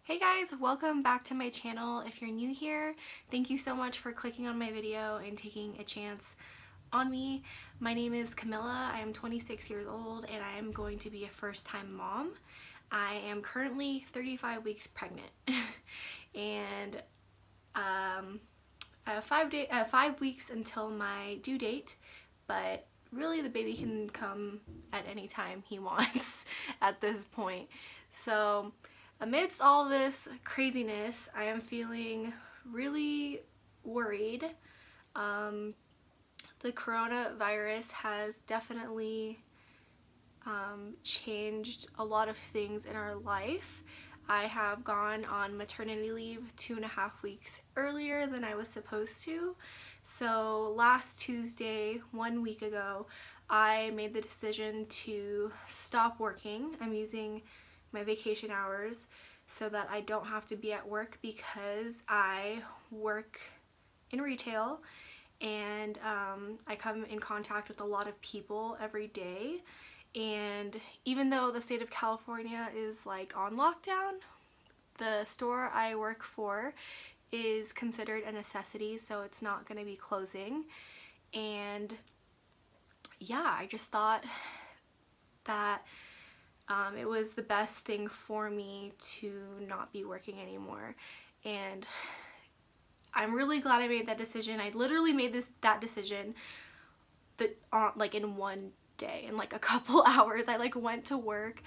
Hey guys, welcome back to my channel. If you're new here, thank you so much for clicking on my video and taking a chance on me. My name is Camilla. I am 26 years old and I am going to be a first-time mom. I am currently 35 weeks pregnant and I have 5 weeks until my due date, but really the baby can come at any time he wants at this point. So amidst all this craziness, I am feeling really worried. The coronavirus has definitely changed a lot of things in our life. I have gone on maternity leave 2.5 weeks earlier than I was supposed to. So last Tuesday, 1 week ago, I made the decision to stop working. I'm using my vacation hours so that I don't have to be at work because I work in retail and I come in contact with a lot of people every day. And even though the state of California is like on lockdown, the store I work for is considered a necessity, so it's not going to be closing. And yeah, I just thought that it was the best thing for me to not be working anymore. And I'm really glad I made that decision. I literally made that decision like in one day, in like a couple hours. I like went to work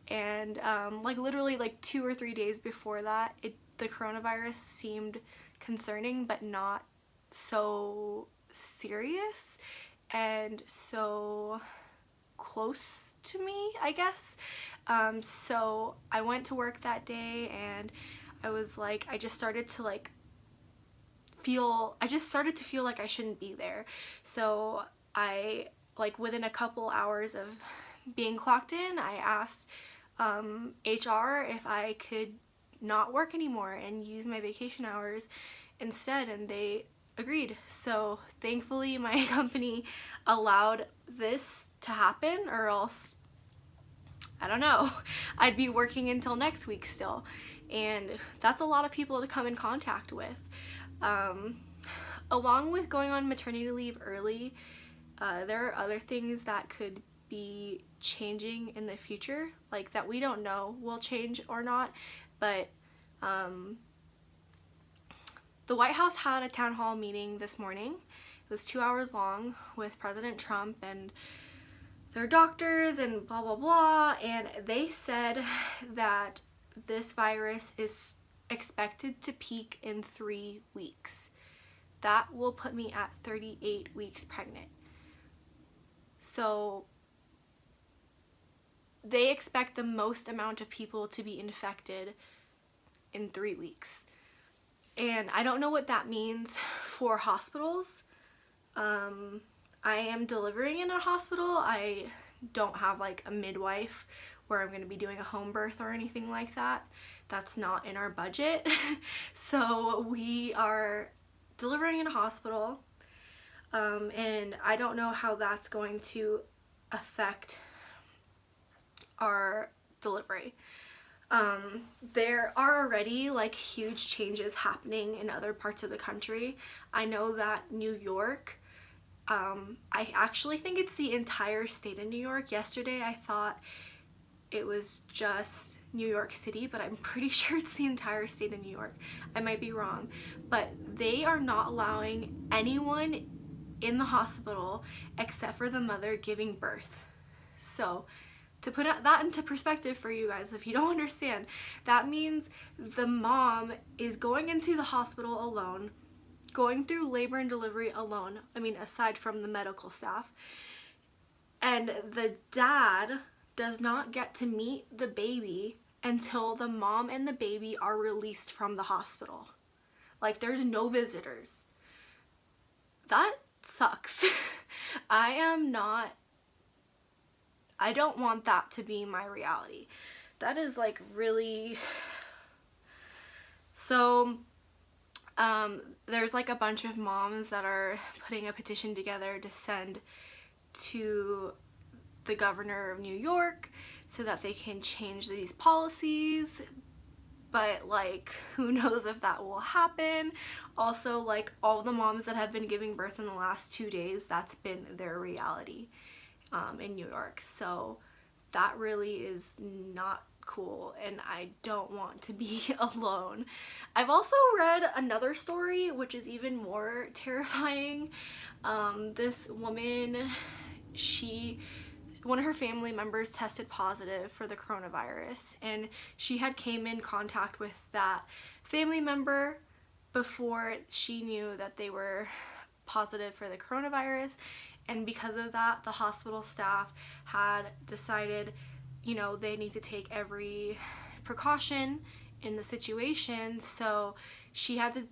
and like literally like 2 or 3 days before that, the coronavirus seemed concerning but not so serious and so close to me, I guess. So I went to work that day and I was like, I just started to feel like I shouldn't be there. So I, like within a couple hours of being clocked in, I asked HR if I could not work anymore and use my vacation hours instead, and they agreed. So thankfully my company allowed this to happen, or else I don't know, I'd be working until next week still, and that's a lot of people to come in contact with. Along with going on maternity leave early, there are other things that could be changing in the future, like that we don't know will change or not, but the White House had a town hall meeting this morning. It was 2 hours long with President Trump and their doctors and blah blah blah, and they said that this virus is expected to peak in 3 weeks. That will put me at 38 weeks pregnant. So they expect the most amount of people to be infected in 3 weeks. And I don't know what that means for hospitals. I am delivering in a hospital. I don't have like a midwife where I'm going to be doing a home birth or anything like that. That's not in our budget. So we are delivering in a hospital, and I don't know how that's going to affect our delivery. There are already like huge changes happening in other parts of the country. I know that New York, I actually think it's the entire state of New York. Yesterday I thought it was just New York City, but I'm pretty sure it's the entire state of New York. I might be wrong, but they are not allowing anyone in the hospital except for the mother giving birth. So to put that into perspective for you guys, if you don't understand, that means the mom is going into the hospital alone, going through labor and delivery alone, I mean aside from the medical staff, and the dad does not get to meet the baby until the mom and the baby are released from the hospital. Like, there's no visitors. That sucks. I don't want that to be my reality. That is like really... So there's like a bunch of moms that are putting a petition together to send to the governor of New York so that they can change these policies but like who knows if that will happen. Also, like all the moms that have been giving birth in the last 2 days, that's been their reality in New York. So that really is not cool, and I don't want to be alone. I've also read another story which is even more terrifying. This woman, one of her family members tested positive for the coronavirus, and she had came in contact with that family member before she knew that they were positive for the coronavirus. And because of that, the hospital staff had decided, you know, they need to take every precaution in the situation. So she had to,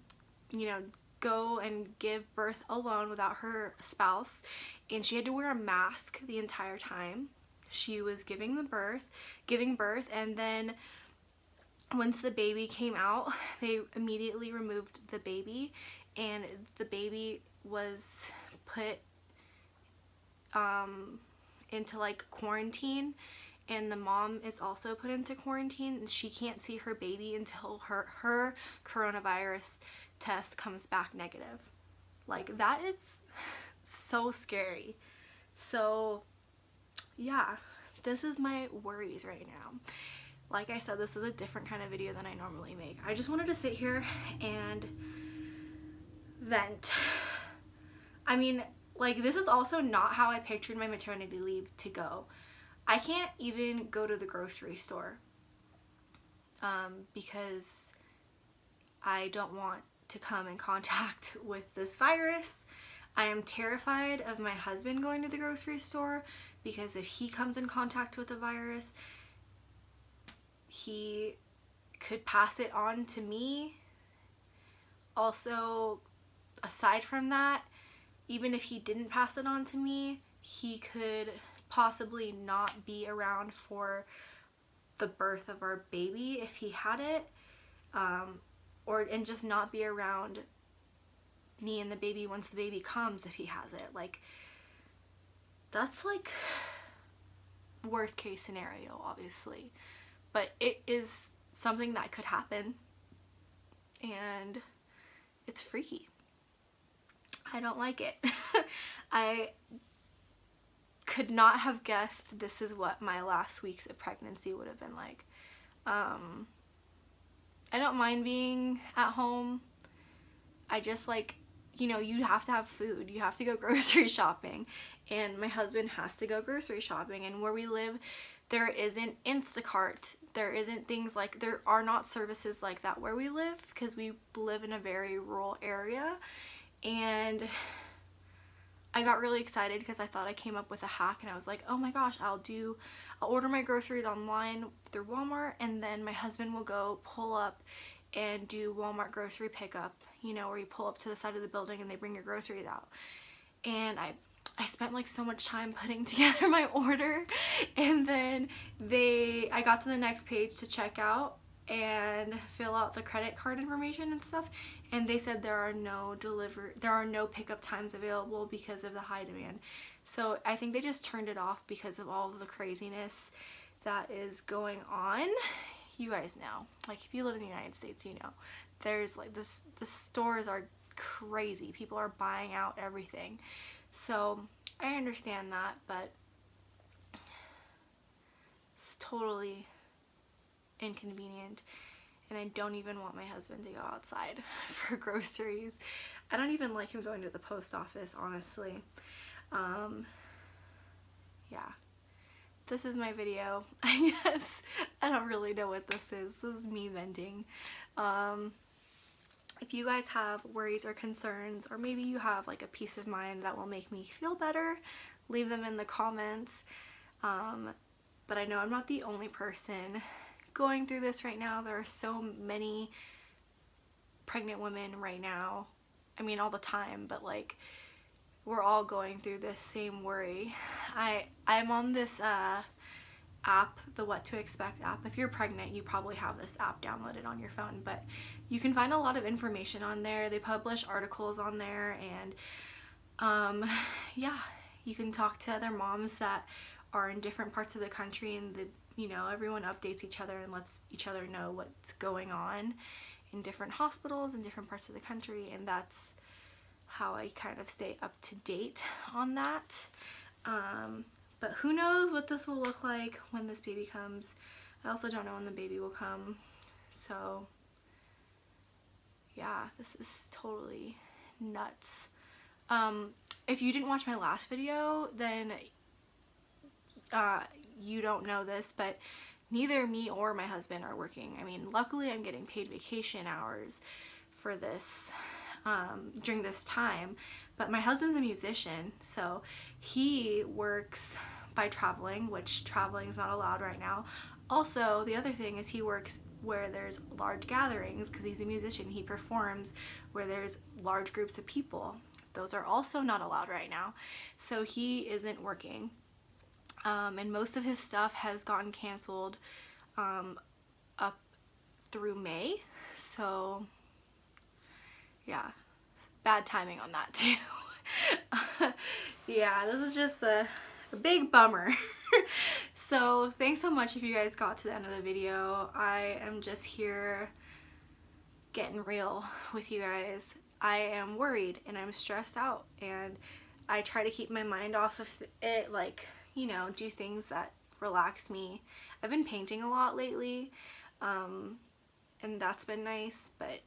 you know, go and give birth alone without her spouse, and she had to wear a mask the entire time she was giving birth. And then once the baby came out, they immediately removed the baby, and the baby was put into like quarantine, and the mom is also put into quarantine, and she can't see her baby until her coronavirus test comes back negative. Like, that is so scary. So yeah, this is my worries right now. Like I said, this is a different kind of video than I normally make. I just wanted to sit here and vent. I mean, like, this is also not how I pictured my maternity leave to go. I can't even go to the grocery store because I don't want to come in contact with this virus. I am terrified of my husband going to the grocery store because if he comes in contact with the virus, he could pass it on to me. Also, aside from that, even if he didn't pass it on to me, he could possibly not be around for the birth of our baby if he had it, and just not be around me and the baby once the baby comes if he has it. Like, that's like worst case scenario, obviously, but it is something that could happen, and it's freaky. I don't like it. I could not have guessed this is what my last weeks of pregnancy would have been like. I don't mind being at home. I just, like, you know, you have to have food. You have to go grocery shopping. And my husband has to go grocery shopping. And where we live, there isn't Instacart. There isn't things like, there are not services like that where we live because we live in a very rural area. And I got really excited because I thought I came up with a hack, and I was like, oh my gosh, I'll order my groceries online through Walmart, and then my husband will go pull up and do Walmart grocery pickup, you know, where you pull up to the side of the building and they bring your groceries out. And I spent like so much time putting together my order, and then I got to the next page to check out and fill out the credit card information and stuff, and they said there are no pickup times available because of the high demand. So I think they just turned it off because of all of the craziness that is going on. You guys know, like, if you live in the United States, you know, there's like the stores are crazy. People are buying out everything. So I understand that, but it's totally inconvenient, and I don't even want my husband to go outside for groceries. I don't even like him going to the post office, honestly. Yeah, this is my video. I guess I don't really know what this is. This is me venting. If you guys have worries or concerns, or maybe you have like a peace of mind that will make me feel better, leave them in the comments. But I know I'm not the only person going through this right now. There are so many pregnant women right now. I mean, all the time, but like, we're all going through this same worry. I'm on this app, the What to Expect app. If you're pregnant, you probably have this app downloaded on your phone, but you can find a lot of information on there. They publish articles on there, and yeah, you can talk to other moms that are in different parts of the country, and you know, everyone updates each other and lets each other know what's going on in different hospitals in different parts of the country, and that's how I kind of stay up to date on that. But who knows what this will look like when this baby comes. I also don't know when the baby will come. So yeah, this is totally nuts. If you didn't watch my last video, then you don't know this, but neither me or my husband are working. I mean, luckily I'm getting paid vacation hours for this during this time, but my husband's a musician, so he works by traveling, which traveling is not allowed right now. Also, the other thing is he works where there's large gatherings because he's a musician. He performs where there's large groups of people. Those are also not allowed right now, so he isn't working. And most of his stuff has gotten canceled up through May, so yeah, bad timing on that too. Yeah, this is just a big bummer. So thanks so much if you guys got to the end of the video. I am just here getting real with you guys. I am worried and I'm stressed out, and I try to keep my mind off of it, like, you know, do things that relax me. I've been painting a lot lately, and that's been nice, but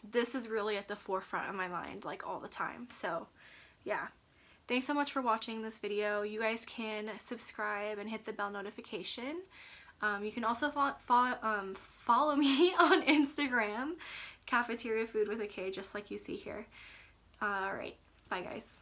this is really at the forefront of my mind, like, all the time. So yeah, thanks so much for watching this video. You guys can subscribe and hit the bell notification. You can also follow me on Instagram, Cafeteria Food with a K, just like you see here. Alright, bye guys.